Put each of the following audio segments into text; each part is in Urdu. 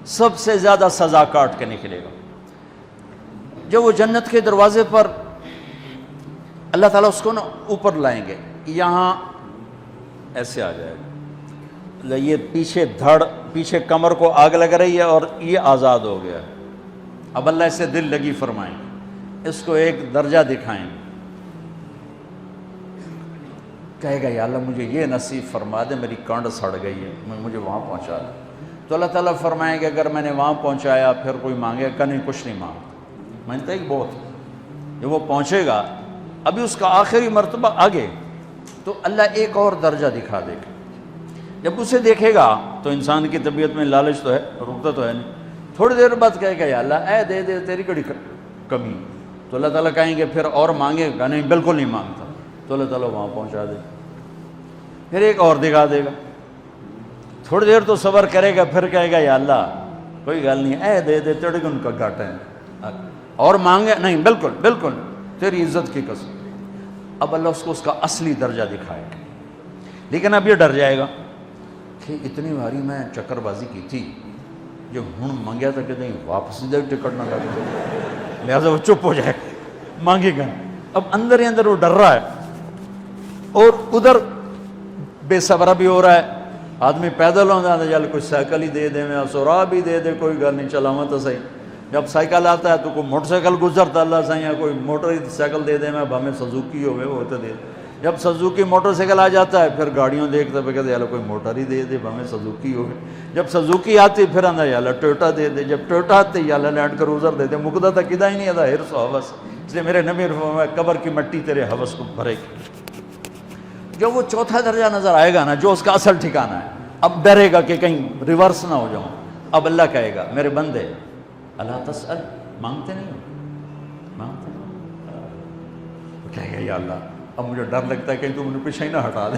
سب سے زیادہ سزا کاٹ کے نکلے گا۔ جب وہ جنت کے دروازے پر اللہ تعالیٰ اس کو نا اوپر لائیں گے، یہاں ایسے آ جائے گا، یہ پیچھے دھڑ، پیچھے کمر کو آگ لگ رہی ہے اور یہ آزاد ہو گیا ہے۔ اب اللہ اسے دل لگی فرمائیں گے، اس کو ایک درجہ دکھائیں گے، کہے گا یا اللہ مجھے یہ نصیب فرما دے، میری کانڈ سڑ گئی ہے، مجھے وہاں پہنچا دے۔ تو اللہ تعالیٰ فرمائیں گے اگر میں نے وہاں پہنچایا پھر کوئی مانگے گا نہیں، کچھ نہیں مانگتا، مانتا ہی بہت۔ جب وہ پہنچے گا، ابھی اس کا آخری مرتبہ آگے، تو اللہ ایک اور درجہ دکھا دے گا۔ جب اسے دیکھے گا تو انسان کی طبیعت میں لالچ تو ہے، رکتا تو ہے نہیں، تھوڑی دیر بعد کہے گا یا اللہ اے دے دے، تیری کڑی کمی۔ تو اللہ تعالیٰ کہیں گے پھر اور مانگے گا؟ نہیں، بالکل نہیں مانگتا۔ تو اللہ تعالیٰ وہاں پہنچا دے، پھر ایک اور دکھا دے گا، تھوڑی دیر تو صبر کرے گا، پھر کہے گا یا اللہ کوئی گل نہیں، اے دے دے، تیرے کو ان کا گھاٹا ہے، اور مانگے؟ نہیں، بالکل بالکل، تیری عزت کی قسم۔ اب اللہ اس کو اس کا اصلی درجہ دکھائے گا، لیکن اب یہ ڈر جائے گا کہ اتنی باری میں چکر بازی کی تھی، جو ہوں منگیا تھا کہ نہیں واپس دے ٹکٹ نہ لگ جائے، لہٰذا وہ چپ ہو جائے، مانگے گا۔ اب اندر ہی اندر وہ ڈر رہا ہے، اور ادھر بے صبرا بھی ہو رہا ہے۔ آدمی پیدل ہوتا ہے، چل کوئی سائیکل ہی دے دے، میں سورا بھی دے دے، کوئی گل نہیں، چلاواں تو صحیح۔ جب سائیکل آتا ہے تو کوئی موٹر سائیکل گزرتا اللہ سے، یا کوئی موٹر سائیکل دے دے، میں بھامے سزوکی ہوئے وہ تو دے دے۔ جب سزوکی موٹر سائیکل آ جاتا ہے پھر گاڑیوں دیکھتا پہ کہتے ہیں کوئی موٹر ہی دے دے، بھامے سزوکی ہوئے۔ جب سزوکی آتی پھر آندہ یا اللہ ٹویوٹا دے دے، جب ٹویوٹا آتی یا اللہ لینڈ کروزر دے دے۔ مقدہ تھا کدہ ہی نہیں آتا حرص و حوث، اس لیے میرے نبی فرمایا قبر کی مٹی تیرے حوث کو بھرے گی۔ جو وہ چوتھا درجہ نظر آئے گا نا، جو اس کا اصل ٹھکانہ ہے، اب ڈرے گا کہ کہیں ریورس نہ ہو جاؤں۔ اب اللہ کہے گا میرے بندے اللہ تسأل، مانگتے نہیں ہو، مانگتے نہیں۔ وہ کہے گا یا اللہ اب مجھے ڈر لگتا ہے کہیں تو مجھے پیچھے ہی نہ ہٹا دے۔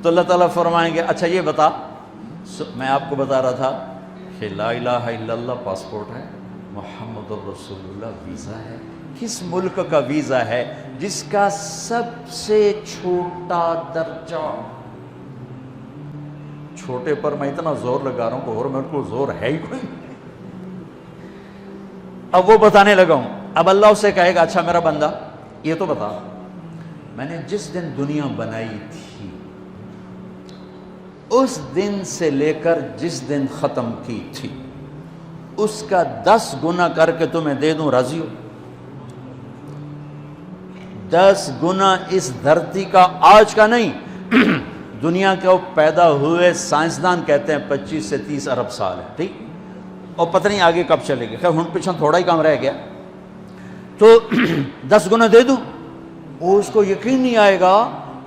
تو اللہ تعالیٰ فرمائیں گے اچھا یہ بتا، میں آپ کو بتا رہا تھا کہ لا الہ الا اللہ پاسپورٹ ہے، محمد الرسول اللہ ویزا ہے۔ کس ملک کا ویزا ہے؟ جس کا سب سے چھوٹا درجہ، چھوٹے پر میں اتنا زور لگا رہا ہوں کہ اور میرے کو زور ہے ہی کوئی۔ اب وہ بتانے لگا ہوں۔ اب اللہ اسے کہے گا اچھا میرا بندہ یہ تو بتا، میں نے جس دن دنیا بنائی تھی اس دن سے لے کر جس دن ختم کی تھی اس کا 10 گنا کر کے تمہیں دے دوں، راضی ہو؟ 10 گنا اس دھرتی کا، آج کا نہیں، دنیا کے پیدا ہوئے سائنسدان کہتے ہیں 25 سے 30 ارب سال ہے، ٹھیک، اور پتہ نہیں آگے کب چلے گی، خیر ہن پیچھے تھوڑا ہی کام رہ گیا، تو 10 گنا دے دوں۔ وہ اس کو یقین نہیں آئے گا،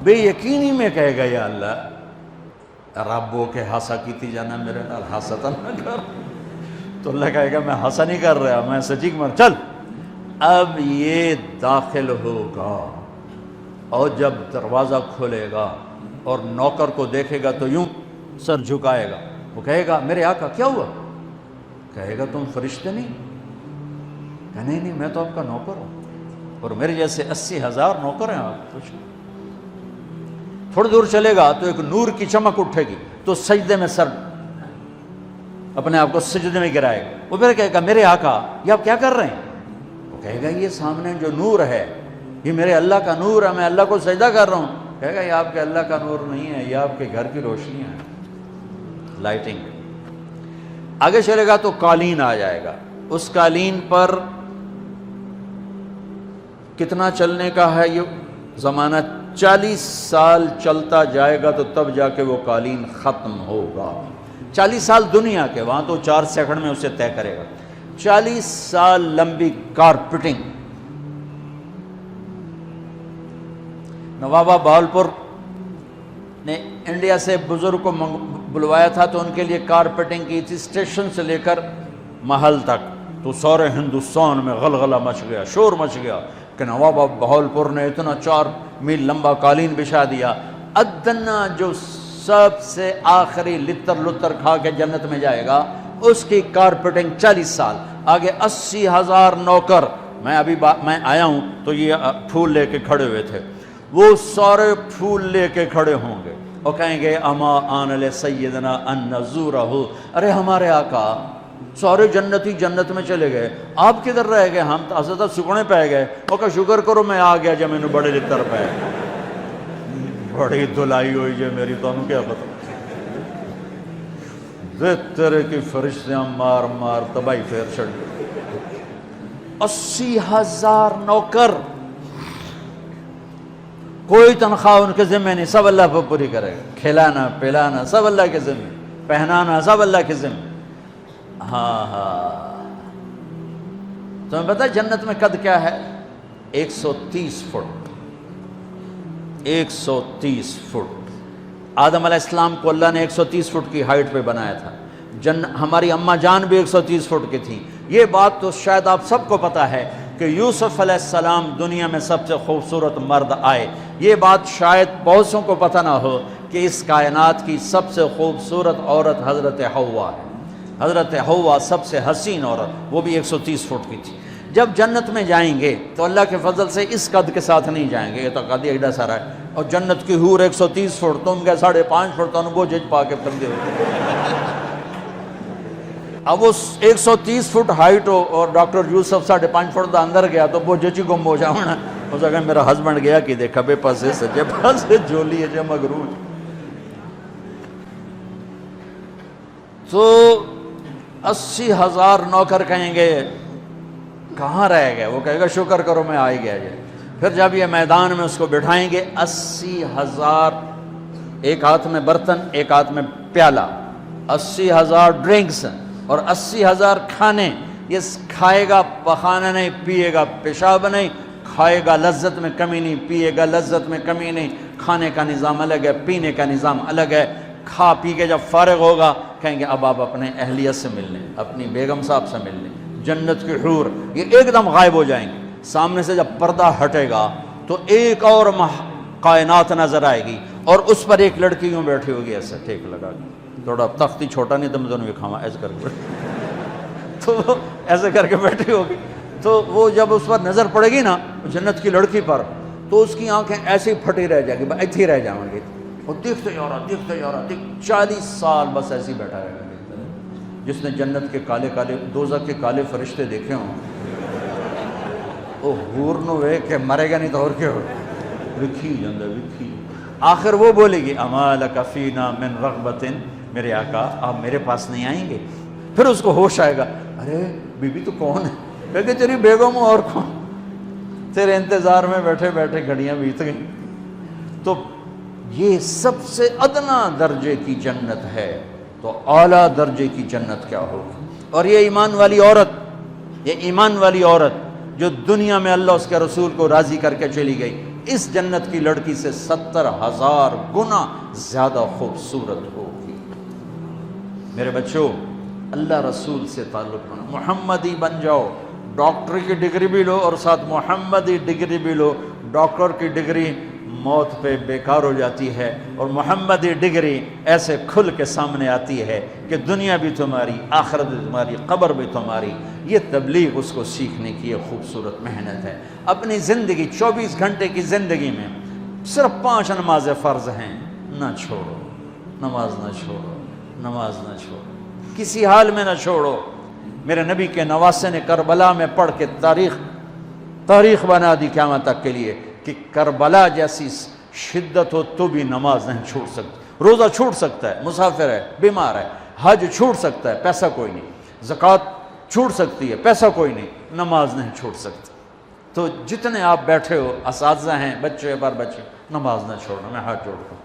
بے یقینی میں کہے گا یا اللہ ربو کے ہاسا کیتی جانا میرے نال ہاستا نہ کر۔ تو اللہ کہے گا میں ہاسا نہیں کر رہا، میں سچی مر، چل۔ اب یہ داخل ہوگا اور جب دروازہ کھولے گا اور نوکر کو دیکھے گا تو یوں سر جھکائے گا، وہ کہے گا میرے آقا کیا ہوا؟ کہے گا تم فرشتے نہیں؟ کہ نہیں میں تو آپ کا نوکر ہوں، اور میرے جیسے 80,000 نوکر ہیں آپ کچھ۔ تھوڑی دور چلے گا تو ایک نور کی چمک اٹھے گی تو سجدے میں سر اپنے آپ کو سجدے میں گرائے گا۔ وہ پھر کہے گا میرے آقا یہ آپ کیا کر رہے ہیں؟ وہ کہے گا یہ سامنے جو نور ہے یہ میرے اللہ کا نور ہے، میں اللہ کو سجدہ کر رہا ہوں۔ کہے گا یہ آپ کے اللہ کا نور نہیں ہے، یہ آپ کے گھر کی روشنی ہے، لائٹنگ۔ آگے چلے گا تو قالین آ جائے گا، اس قالین پر کتنا چلنے کا ہے یہ زمانہ؟ 40 سال چلتا جائے گا تو تب جا کے وہ قالین ختم ہوگا۔ 40 سال دنیا کے، وہاں تو 4 سیکنڈ میں اسے طے کرے گا۔ 40 سال لمبی کارپیٹنگ۔ نوابہ بہاولپور نے انڈیا سے بزرگ کو بلوایا تھا تو ان کے لیے کارپیٹنگ کی تھی، اسٹیشن سے لے کر محل تک، تو سارے ہندوستان میں غلغلہ مچ گیا، شور مچ گیا کہ نواب بہاولپور نے اتنا 4 میل لمبا قالین بچھا دیا۔ ادنا جو سب سے آخری لتر کھا کے جنت میں جائے گا اس کی کارپیٹنگ 40 سال، آگے 80,000 نوکر۔ میں آیا ہوں تو یہ پھول لے کے کھڑے ہوئے تھے، وہ سارے پھول لے کے کھڑے ہوں گے، اور کہیں گے اما آن لسیدنا ان نزورہ، ارے ہمارے آقا سارے جنتی جنت میں چلے گئے، آپ کدھر رہ گئے؟ ہم تو اسدہ سکنے پہ گئے، وہ کہ شکر کرو میں آ گیا جب میں نے بڑے لتر پہ بڑی دلائی ہوئی جو میری تو انہوں کیا پتہ تیرے کی فرشتیاں مار مار تباہی پھیر چھڑ گئے۔ 80,000 نوکر، کوئی تنخواہ ان کے ذمہ نہیں، سب اللہ پر پوری کرے گا، کھلانا پلانا سب اللہ کے ذمہ، پہنانا سب اللہ کے ذمہ۔ ہاں تمہیں پتہ ہے جنت میں قد کیا ہے؟ 130 فٹ، 130 فٹ۔ آدم علیہ السلام کو اللہ نے 130 فٹ کی ہائٹ پہ بنایا تھا، ہماری اماں جان بھی 130 فٹ کی تھی۔ یہ بات تو شاید آپ سب کو پتہ ہے کہ یوسف علیہ السلام دنیا میں سب سے خوبصورت مرد آئے، یہ بات شاید بہت سوں کو پتہ نہ ہو کہ اس کائنات کی سب سے خوبصورت عورت حضرت حوا ہے۔ حضرت حوا سب سے حسین عورت، وہ بھی 130 فٹ کی تھی۔ جب جنت میں جائیں گے تو اللہ کے فضل سے اس قد کے ساتھ نہیں جائیں گے، یہ تو قد ایڈا سارا ہے، اور جنت کی حور 130 فٹ، تم گئے 5.5 فٹ، تو وہ جج پا کے پندے ہوتے۔ اب وہ 130 فٹ ہائٹ ہو اور ڈاکٹر یوسف 5.5 فٹ دا اندر گیا تو وہ جج گم ہو جاؤنا، اس اگر میرا ہسبینڈ گیا کہ دیکھا بے پاسے سجے پاسے جولی ہے جو مغرور۔ تو 80,000 نوکر کہیں گے کہاں رہ گئے؟ وہ کہے گا شکر کرو میں آ ہی گیا جائے۔ پھر جب یہ میدان میں اس کو بٹھائیں گے، 80,000، ایک ہاتھ میں برتن ایک ہاتھ میں پیالہ، 80,000 ڈرنکس اور 80,000 کھانے۔ یہ کھائے گا پخانا نہیں، پیے گا پیشاب نہیں، کھائے گا لذت میں کمی نہیں، پیے گا لذت میں کمی نہیں۔ کھانے کا نظام الگ ہے، پینے کا نظام الگ ہے۔ کھا پی کے جب فارغ ہوگا کہیں گے اب آپ اپنے اہلیت سے مل لیں، اپنی بیگم صاحب سے مل لیں۔ جنت کی حور یہ ایک دم غائب ہو جائیں گے، سامنے سے جب پردہ ہٹے گا تو ایک اور کائنات نظر آئے گی، اور اس پر ایک لڑکی یوں بیٹھی ہوگی ایسے ٹیک لگا کے، تھوڑا تختی چھوٹا نہیں تو میں دونوں بھی کھاواں ایسے کر کے تو ایسے کر کے بیٹھی ہوگی۔ تو وہ جب اس پر نظر پڑے گی نا جنت کی لڑکی پر، تو اس کی آنکھیں ایسی پھٹی رہ جائیں گی، ایتھی رہ جائیں گی، وہ دیکھتے جا رہا دیکھتے جا رہا، 40 سال بس ایسے ہی بیٹھا رہے گا۔ جس نے جنت کے کالے کالے دوزخ کے کالے فرشتے دیکھے ہوں وہ حور نو وے کہ مرے گا نہیں تو اور کیا ہو، وکھی جاندہ وکھی۔ آخر وہ بولے گی اما لک فینا من رغبت، میرے آقا آپ میرے پاس نہیں آئیں گے؟ پھر اس کو ہوش آئے گا، ارے بی بی تو کون ہے؟ کہتے تیری بیگم ہوں، اور کون؟ تیرے انتظار میں بیٹھے بیٹھے گھڑیاں بیت گئیں۔ تو یہ سب سے ادنا درجے کی جنت ہے، تو اعلیٰ درجے کی جنت کیا ہوگی؟ اور یہ ایمان والی عورت، یہ ایمان والی عورت جو دنیا میں اللہ اس کے رسول کو راضی کر کے چلی گئی، اس جنت کی لڑکی سے 70,000 گنا زیادہ خوبصورت ہوگی۔ میرے بچوں، اللہ رسول سے تعلق بنا، محمدی بن جاؤ، ڈاکٹر کی ڈگری بھی لو اور ساتھ محمدی ڈگری بھی لو۔ ڈاکٹر کی ڈگری موت پہ بیکار ہو جاتی ہے، اور محمدی ڈگری ایسے کھل کے سامنے آتی ہے کہ دنیا بھی تمہاری، آخرت بھی تمہاری، قبر بھی تمہاری۔ یہ تبلیغ اس کو سیکھنے کی ایک خوبصورت محنت ہے۔ اپنی زندگی 24 گھنٹے کی زندگی میں صرف 5 نمازیں فرض ہیں، نہ چھوڑو، نماز نہ چھوڑو، نماز نہ چھوڑو، کسی حال میں نہ چھوڑو۔ میرے نبی کے نواسے نے کربلا میں پڑھ کے تاریخ بنا دی قیامت تک کے لیے کہ کربلا جیسی شدت ہو تو بھی نماز نہیں چھوڑ سکتی۔ روزہ چھوٹ سکتا ہے، مسافر ہے، بیمار ہے، حج چھوٹ سکتا ہے، پیسہ کوئی نہیں، زکوٰۃ چھوٹ سکتی ہے، پیسہ کوئی نہیں، نماز نہیں چھوٹ سکتی۔ تو جتنے آپ بیٹھے ہو، اساتذہ ہیں، بچے بار بچے، نماز نہ چھوڑنا، میں ہاتھ جوڑتا ہوں۔